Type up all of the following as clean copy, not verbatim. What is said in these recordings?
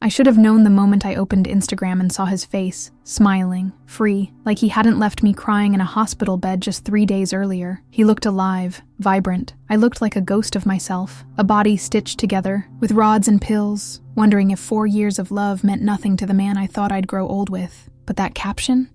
I should have known the moment I opened Instagram and saw his face, smiling, free, like he hadn't left me crying in a hospital bed just 3 days earlier. He looked alive, vibrant. I looked like a ghost of myself, a body stitched together, with rods and pills, wondering if 4 years of love meant nothing to the man I thought I'd grow old with. But that caption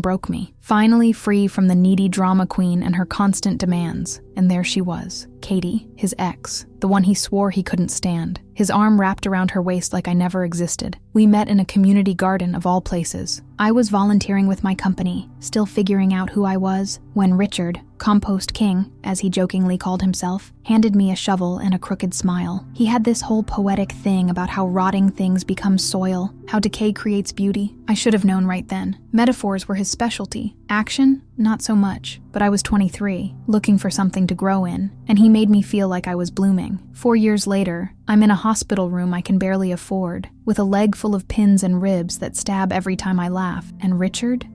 broke me. Finally free from the needy drama queen and her constant demands. And there she was, Katie, his ex, the one he swore he couldn't stand. His arm wrapped around her waist like I never existed. We met in a community garden of all places. I was volunteering with my company, still figuring out who I was, when Richard, Compost King, as he jokingly called himself, handed me a shovel and a crooked smile. He had this whole poetic thing about how rotting things become soil, how decay creates beauty. I should have known right then. Metaphors were his specialty. Action, not so much. But I was 23, looking for something to grow in, and he made me feel like I was blooming. 4 years later, I'm in a hospital room I can barely afford, with a leg full of pins and ribs that stab every time I laugh. And Richard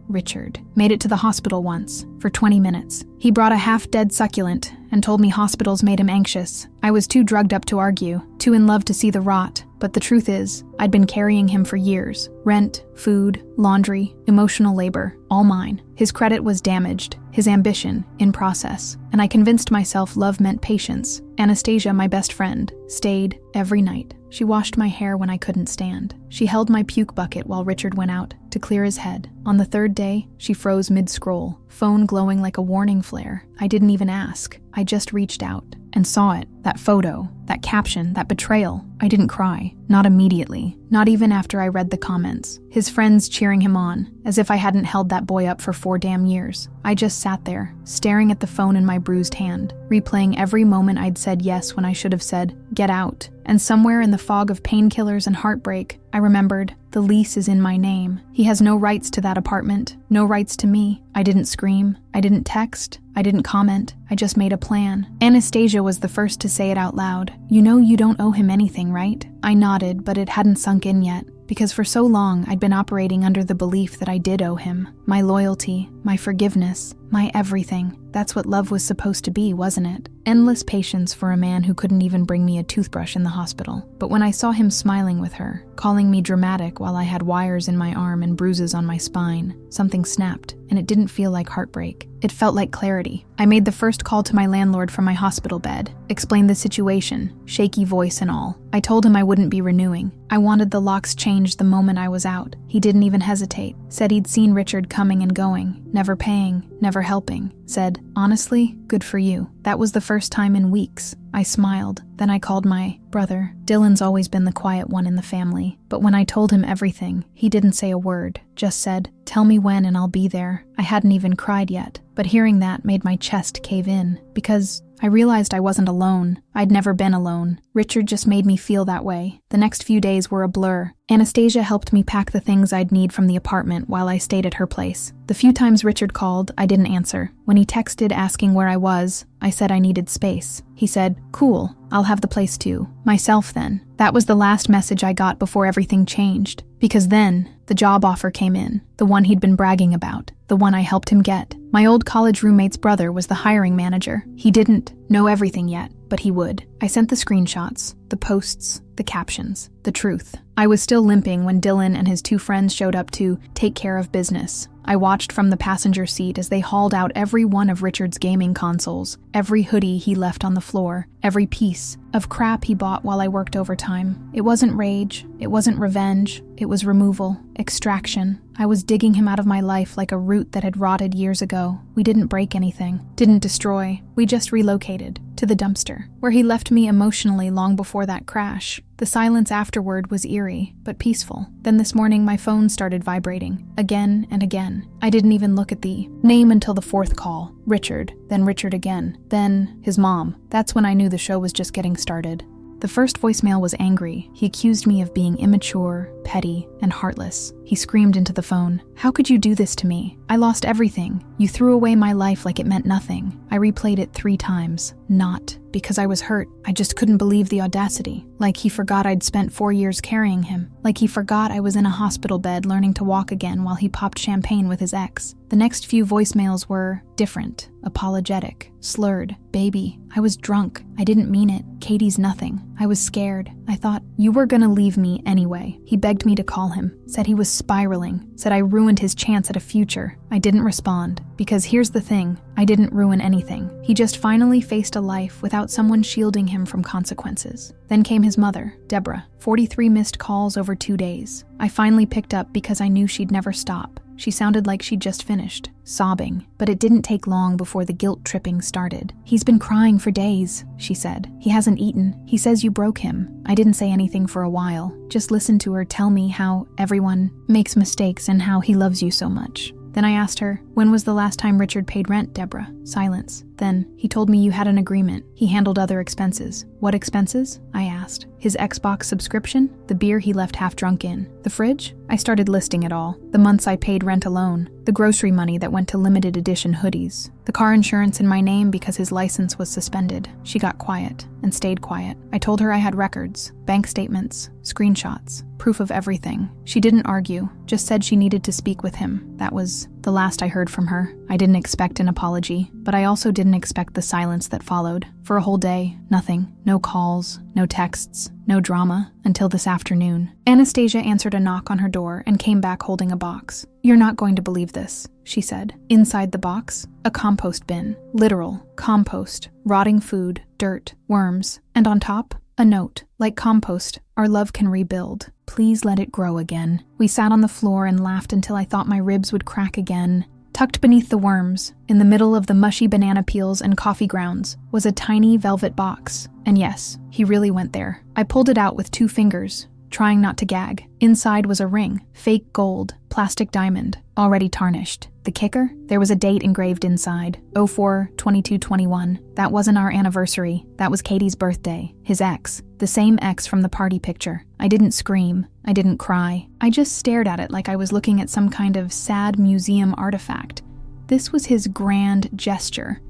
made it to the hospital once, for 20 minutes. He brought a half-dead succulent and told me hospitals made him anxious. I was too drugged up to argue, too in love to see the rot. But the truth is, I'd been carrying him for years. Rent, food, laundry, emotional labor, all mine. His credit was damaged, his ambition in process, and I convinced myself love meant patience. Anastasia, my best friend, stayed every night. She washed my hair when I couldn't stand. She held my puke bucket while Richard went out to clear his head. On the third day, she froze mid-scroll, phone glowing like a warning flare. I didn't even ask. I just reached out and saw it. That photo, that caption, that betrayal. I didn't cry. Not immediately. Not even after I read the comments. His friends cheering him on, as if I hadn't held that boy up for 4 damn years. I just sat there, staring at the phone in my bruised hand, replaying every moment I'd said yes when I should have said, get out. And somewhere in the fog of painkillers and heartbreak, I remembered, the lease is in my name. He has no rights to that apartment, no rights to me. I didn't scream. I didn't text. I didn't comment. I just made a plan. Anastasia was the first to say it out loud. You know you don't owe him anything, right? I nodded, but it hadn't sunk in yet. Because for so long, I'd been operating under the belief that I did owe him. My loyalty, my forgiveness, my everything. That's what love was supposed to be, wasn't it? Endless patience for a man who couldn't even bring me a toothbrush in the hospital. But when I saw him smiling with her, calling me dramatic while I had wires in my arm and bruises on my spine, something snapped, and it didn't feel like heartbreak. It felt like clarity. I made the first call to my landlord from my hospital bed, explained the situation, shaky voice and all. I told him I wouldn't be renewing. I wanted the locks changed the moment I was out. He didn't even hesitate. Said he'd seen Richard coming and going, never paying, never helping. Said, honestly, good for you. That was the first time in weeks. I smiled. Then I called my brother. Dylan's always been the quiet one in the family. But when I told him everything, he didn't say a word. Just said, tell me when and I'll be there. I hadn't even cried yet. But hearing that made my chest cave in. Because I realized I wasn't alone. I'd never been alone. Richard just made me feel that way. The next few days were a blur. Anastasia helped me pack the things I'd need from the apartment while I stayed at her place. The few times Richard called, I didn't answer. When he texted asking where I was, I said I needed space. He said, cool, I'll have the place too. Myself then. That was the last message I got before everything changed. Because then, the job offer came in. The one he'd been bragging about. The one I helped him get. My old college roommate's brother was the hiring manager. He didn't know everything yet, but he would. I sent the screenshots, the posts, the captions, the truth. I was still limping when Dylan and his 2 friends showed up to take care of business. I watched from the passenger seat as they hauled out every one of Richard's gaming consoles, every hoodie he left on the floor, every piece of crap he bought while I worked overtime. It wasn't rage, it wasn't revenge, it was removal, extraction. I was digging him out of my life like a root that had rotted years ago. We didn't break anything, didn't destroy, we just relocated to the dumpster, where he left me emotionally long before that crash. The silence afterward was eerie, but peaceful. Then this morning my phone started vibrating, again and again. I didn't even look at the name until the 4th call. Richard, then Richard again, then his mom. That's when I knew the show was just getting started. The first voicemail was angry. He accused me of being immature, petty, and heartless. He screamed into the phone, "How could you do this to me? I lost everything. You threw away my life like it meant nothing." I replayed it 3 times. Not because I was hurt. I just couldn't believe the audacity. Like he forgot I'd spent 4 years carrying him. Like he forgot I was in a hospital bed learning to walk again while he popped champagne with his ex. The next few voicemails were different, apologetic, slurred. "Baby, I was drunk. I didn't mean it. Katie's nothing." I was scared. I thought, you were gonna leave me anyway. He begged me to call him, said he was spiraling, said I ruined his chance at a future. I didn't respond, because here's the thing, I didn't ruin anything. He just finally faced a life without someone shielding him from consequences. Then came his mother, Deborah, 43 missed calls over 2 days. I finally picked up because I knew she'd never stop. She sounded like she'd just finished, sobbing, but it didn't take long before the guilt tripping started. He's been crying for days, she said. He hasn't eaten. He says you broke him. I didn't say anything for a while. Just listened to her tell me how everyone makes mistakes and how he loves you so much. Then I asked her, when was the last time Richard paid rent, Deborah? Silence. Then, he told me you had an agreement. He handled other expenses. What expenses? I asked. His Xbox subscription? The beer he left half drunk in? The fridge? I started listing it all. The months I paid rent alone. The grocery money that went to limited edition hoodies. The car insurance in my name because his license was suspended. She got quiet and stayed quiet. I told her I had records, bank statements, screenshots, proof of everything. She didn't argue, just said she needed to speak with him. That was the last I heard from her. I didn't expect an apology, but I also didn't expect the silence that followed. For a whole day, nothing. No calls, no texts, no drama, until this afternoon. Anastasia answered a knock on her door and came back holding a box. You're not going to believe this, she said. Inside the box, a compost bin. Literal compost. Rotting food, dirt, worms. And on top, a note. Like compost, our love can rebuild. Please let it grow again. We sat on the floor and laughed until I thought my ribs would crack again. Tucked beneath the worms, in the middle of the mushy banana peels and coffee grounds, was a tiny velvet box. And yes, he really went there. I pulled it out with 2 fingers, trying not to gag. Inside was a ring, fake gold, plastic diamond, already tarnished. The kicker? There was a date engraved inside, 04/22/21. That wasn't our anniversary. That was Katie's birthday, his ex, the same ex from the party picture. I didn't scream. I didn't cry. I just stared at it like I was looking at some kind of sad museum artifact. This was his grand gesture.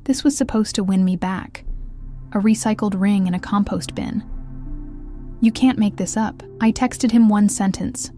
This was supposed to win me back. A recycled ring in a compost bin. You can't make this up. I texted him one sentence.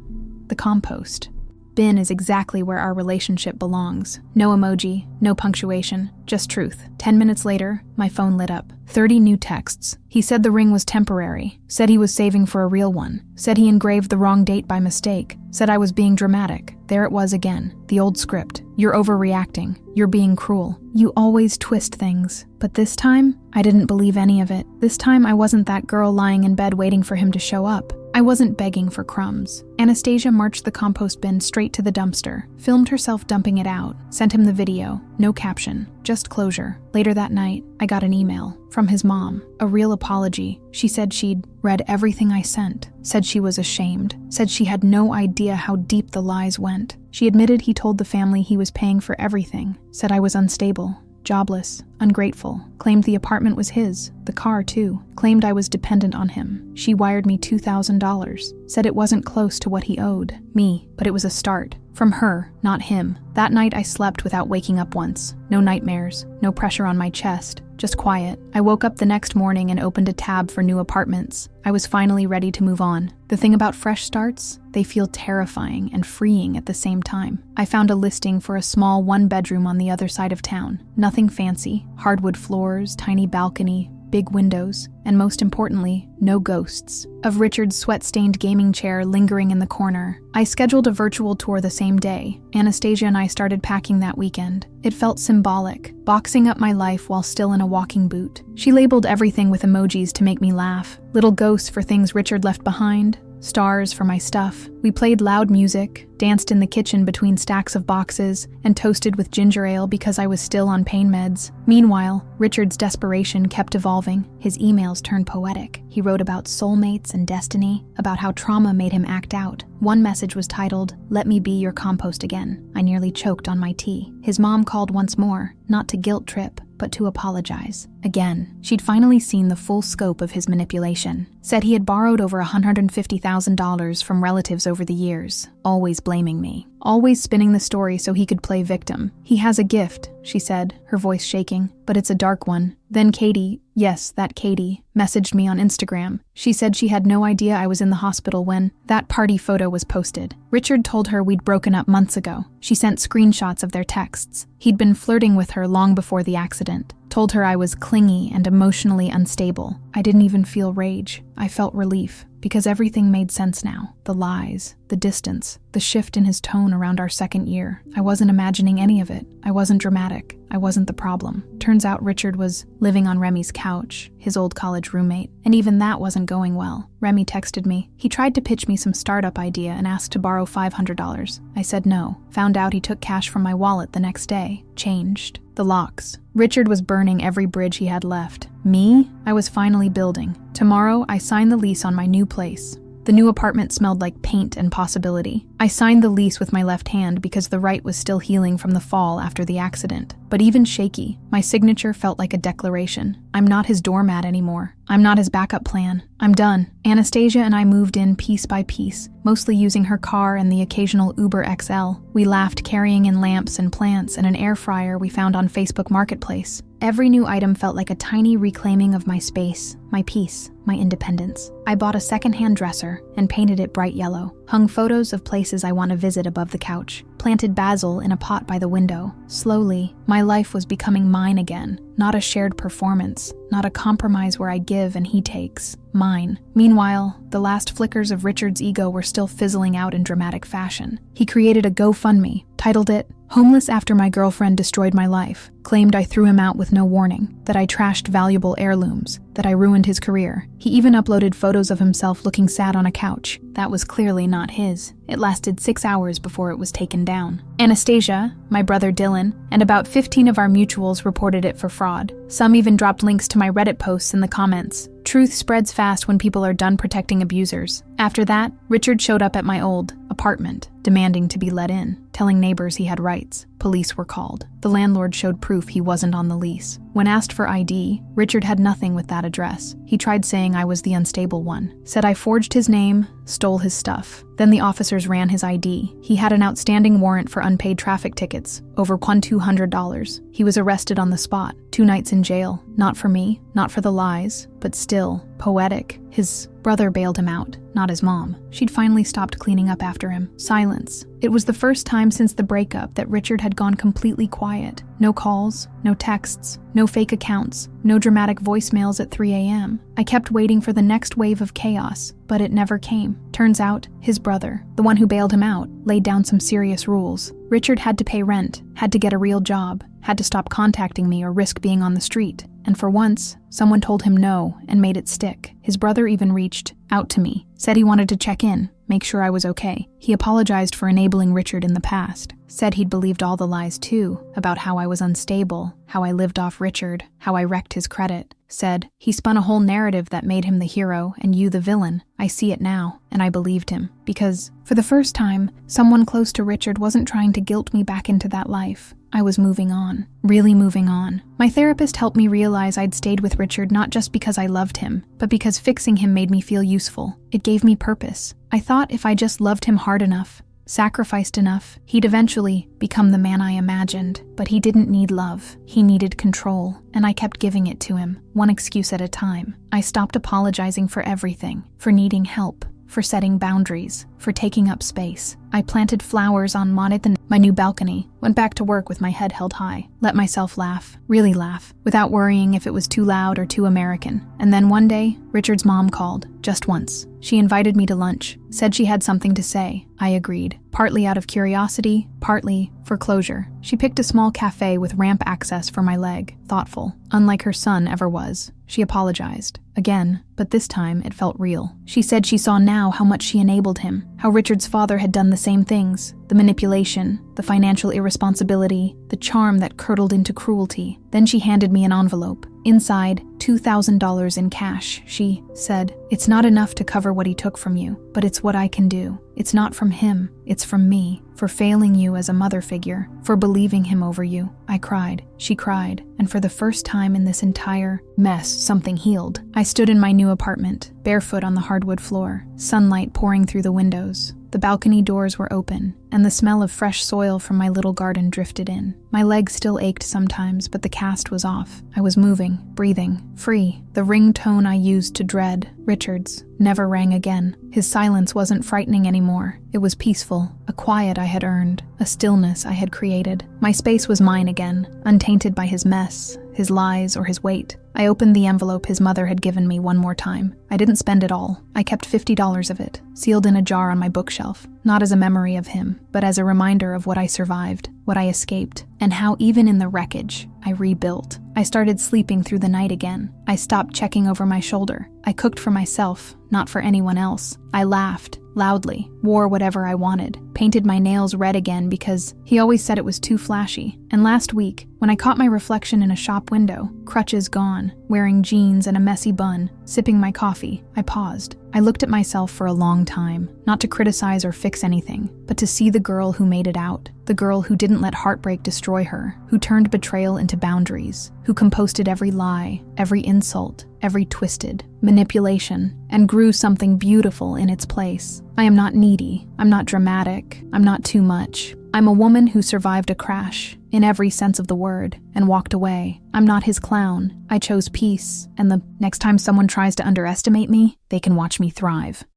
The compost bin is exactly where our relationship belongs. No emoji, no punctuation, just truth. 10 minutes later, my phone lit up. 30 new texts. He said the ring was temporary. Said he was saving for a real one. Said he engraved the wrong date by mistake. Said I was being dramatic. There it was again. The old script. You're overreacting. You're being cruel. You always twist things. But this time, I didn't believe any of it. This time, I wasn't that girl lying in bed waiting for him to show up. I wasn't begging for crumbs. Anastasia marched the compost bin straight to the dumpster, filmed herself dumping it out, sent him the video, no caption, just closure. Later that night, I got an email from his mom, a real apology. She said she'd read everything I sent, said she was ashamed, said she had no idea how deep the lies went. She admitted he told the family he was paying for everything, said I was unstable, jobless, ungrateful, claimed the apartment was his, the car too, claimed I was dependent on him. She wired me $2,000, said it wasn't close to what he owed me, but it was a start. From her, not him. That night I slept without waking up once. No nightmares, no pressure on my chest, just quiet. I woke up the next morning and opened a tab for new apartments. I was finally ready to move on. The thing about fresh starts, they feel terrifying and freeing at the same time. I found a listing for a small 1-bedroom on the other side of town. Nothing fancy, hardwood floors, tiny balcony, big windows, and most importantly, no ghosts of Richard's sweat-stained gaming chair lingering in the corner. I scheduled a virtual tour the same day. Anastasia and I started packing that weekend. It felt symbolic, boxing up my life while still in a walking boot. She labeled everything with emojis to make me laugh. Little ghosts for things Richard left behind, stars for my stuff. We played loud music, danced in the kitchen between stacks of boxes, and toasted with ginger ale because I was still on pain meds. Meanwhile, Richard's desperation kept evolving. His emails turned poetic. He wrote about soulmates and destiny, about how trauma made him act out. One message was titled, "Let me be your compost again." I nearly choked on my tea. His mom called once more, not to guilt trip, but to apologize. Again, she'd finally seen the full scope of his manipulation. Said he had borrowed over $150,000 from relatives over the years, always blaming me. Always spinning the story so he could play victim. He has a gift, she said, her voice shaking, but it's a dark one. Then Katie, yes, that Katie, messaged me on Instagram. She said she had no idea I was in the hospital when that party photo was posted. Richard told her we'd broken up months ago. She sent screenshots of their texts. He'd been flirting with her long before the accident. Told her I was clingy and emotionally unstable. I didn't even feel rage. I felt relief, because everything made sense now. The lies, the distance, the shift in his tone around our second year. I wasn't imagining any of it. I wasn't dramatic. I wasn't the problem. Turns out Richard was living on Remy's couch, his old college roommate, and even that wasn't going well. Remy texted me. He tried to pitch me some startup idea and asked to borrow $500. I said no. Found out he took cash from my wallet the next day. Changed. The locks. Richard was burning every bridge he had left. Me? I was finally building. Tomorrow, I signed the lease on my new place. The new apartment smelled like paint and possibility. I signed the lease with my left hand because the right was still healing from the fall after the accident. But even shaky, my signature felt like a declaration. I'm not his doormat anymore. I'm not his backup plan. I'm done. Anastasia and I moved in piece by piece, mostly using her car and the occasional Uber XL. We laughed carrying in lamps and plants and an air fryer we found on Facebook Marketplace. Every new item felt like a tiny reclaiming of my space, my peace, my independence. I bought a secondhand dresser and painted it bright yellow, hung photos of places I want to visit above the couch, planted basil in a pot by the window. Slowly, my life was becoming mine again, not a shared performance, not a compromise where I give and he takes. Mine. Meanwhile, the last flickers of Richard's ego were still fizzling out in dramatic fashion. He created a GoFundMe, titled it, "Homeless After My Girlfriend Destroyed My Life," claimed I threw him out with no warning, that I trashed valuable heirlooms, that I ruined his career. He even uploaded photos of himself looking sad on a couch. That was clearly not his. It lasted 6 hours before it was taken down. Anastasia, my brother Dylan, and about 15 of our mutuals reported it for fraud. Some even dropped links to my Reddit posts in the comments. Truth spreads fast when people are done protecting abusers. After that, Richard showed up at my old apartment, demanding to be let in, telling neighbors he had rights. Police were called. The landlord showed proof he wasn't on the lease. When asked for ID, Richard had nothing with that address. He tried saying I was the unstable one, said I forged his name, stole his stuff. Then the officers ran his ID. He had an outstanding warrant for unpaid traffic tickets, over $200. He was arrested on the spot, 2 nights in jail. Not for me, not for the lies, but still, poetic. His brother bailed him out, not his mom. She'd finally stopped cleaning up after him. Silence. It was the first time since the breakup that Richard had gone completely quiet. No calls, no texts, no fake accounts, no dramatic voicemails at 3 a.m. I kept waiting for the next wave of chaos, but it never came. Turns out, his brother, the one who bailed him out, laid down some serious rules. Richard had to pay rent, had to get a real job, had to stop contacting me or risk being on the street. And for once, someone told him no and made it stick. His brother even reached out to me, said he wanted to check in, make sure I was okay. He apologized for enabling Richard in the past, said he'd believed all the lies too, about how I was unstable, how I lived off Richard, how I wrecked his credit. Said he spun a whole narrative that made him the hero and you the villain. I see it now, and I believed him. Because, for the first time, someone close to Richard wasn't trying to guilt me back into that life. I was moving on. Really moving on. My therapist helped me realize I'd stayed with Richard not just because I loved him, but because fixing him made me feel useful. It gave me purpose. I thought if I just loved him hard enough, sacrificed enough, he'd eventually become the man I imagined. But he didn't need love. He needed control, and I kept giving it to him, one excuse at a time. I stopped apologizing for everything, for needing help, for setting boundaries, for taking up space. I planted flowers on my new balcony, went back to work with my head held high, let myself laugh, really laugh, without worrying if it was too loud or too American. And then one day, Richard's mom called, just once. She invited me to lunch, said she had something to say. I agreed, partly out of curiosity, partly for closure. She picked a small cafe with ramp access for my leg, thoughtful, unlike her son ever was. She apologized. Again, but this time it felt real. She said she saw now how much she enabled him, how Richard's father had done the same things, the manipulation, the financial irresponsibility, the charm that curdled into cruelty. Then she handed me an envelope. Inside, $2,000 in cash. She said, "It's not enough to cover what he took from you, but it's what I can do. It's not from him, it's from me, for failing you as a mother figure, for believing him over you." I cried. She cried. And for the first time in this entire mess, something healed. I stood in my new apartment, barefoot on the hardwood floor, sunlight pouring through the windows. The balcony doors were open, and the smell of fresh soil from my little garden drifted in. My legs still ached sometimes, but the cast was off. I was moving, breathing, free. The ringtone I used to dread, Richard's, never rang again. His silence wasn't frightening anymore. It was peaceful, a quiet I had earned, a stillness I had created. My space was mine again, untainted by his mess, his lies, or his weight. I opened the envelope his mother had given me one more time. I didn't spend it all. I kept $50 of it, sealed in a jar on my bookshelf, not as a memory of him, but as a reminder of what I survived, what I escaped, and how even in the wreckage, I rebuilt. I started sleeping through the night again. I stopped checking over my shoulder. I cooked for myself, not for anyone else. I laughed, loudly, wore whatever I wanted, painted my nails red again because he always said it was too flashy. And last week, when I caught my reflection in a shop window, crutches gone, wearing jeans and a messy bun, sipping my coffee, I paused. I looked at myself for a long time, not to criticize or fix anything, but to see the girl who made it out, the girl who didn't let heartbreak destroy her, who turned betrayal into boundaries, who composted every lie, every insult, every twisted manipulation, and grew something beautiful in its place. I am not needy, I'm not dramatic, I'm not too much. I'm a woman who survived a crash, in every sense of the word, and walked away. I'm not his clown. I chose peace, and the next time someone tries to underestimate me, they can watch me thrive.